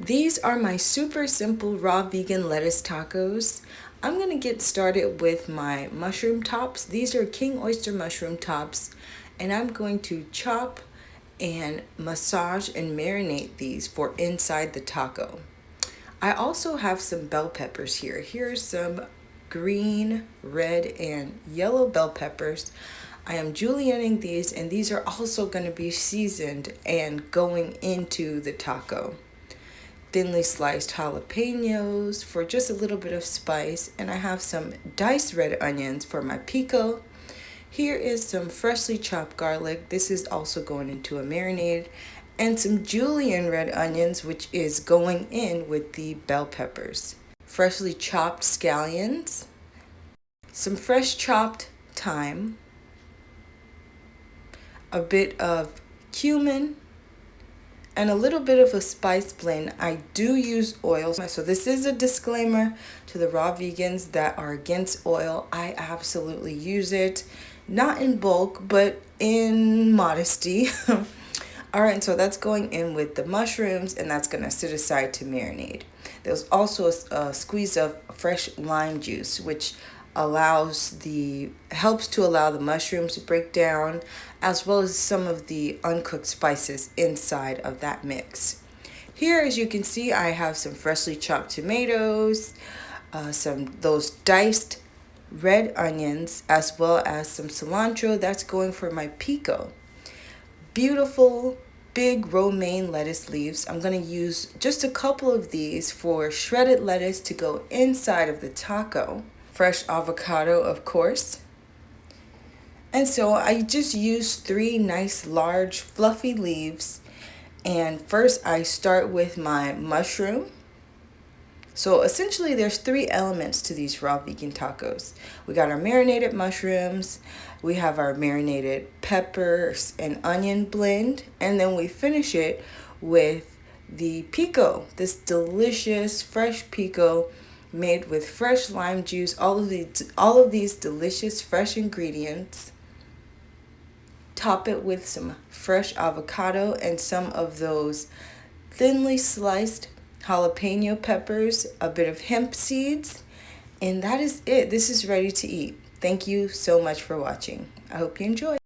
These are my super simple raw vegan lettuce tacos. I'm going to get started with my mushroom tops. These are king oyster mushroom tops, and I'm going to chop and massage and marinate these for inside the taco. I also have some bell peppers here. Here's some green, red, and yellow bell peppers. I am julienning these, and these are also going to be seasoned and going into the taco. Thinly sliced jalapenos for just a little bit of spice, and I have some diced red onions for my pico. Here is some freshly chopped garlic. This is also going into a marinade, and some julienne red onions, which is going in with the bell peppers. Freshly chopped scallions, some fresh chopped thyme, a bit of cumin, and a little bit of a spice blend. I do use oil, so this is a disclaimer to the raw vegans that are against oil. I absolutely use it, not in bulk, but in modesty. All right, so that's going in with the mushrooms, and that's gonna sit aside to marinate. There's also a squeeze of fresh lime juice, which helps to allow the mushrooms to break down, as well as some of the uncooked spices inside of that mix. Here, as you can see, I have some freshly chopped tomatoes, those diced red onions, as well as some cilantro. That's going for my pico. Beautiful big romaine lettuce leaves. I'm going to use just a couple of these for shredded lettuce to go inside of the taco. Fresh avocado, of course. And so I just used 3 nice large fluffy leaves. And first I start with my mushroom. So essentially there's 3 elements to these raw vegan tacos. We got our marinated mushrooms, we have our marinated peppers and onion blend, and then we finish it with the pico, this delicious fresh pico made with fresh lime juice, all of these delicious fresh ingredients. Top it with some fresh avocado and some of those thinly sliced jalapeno peppers, a bit of hemp seeds, and that is it. This is ready to eat. Thank you so much for watching. I hope you enjoy.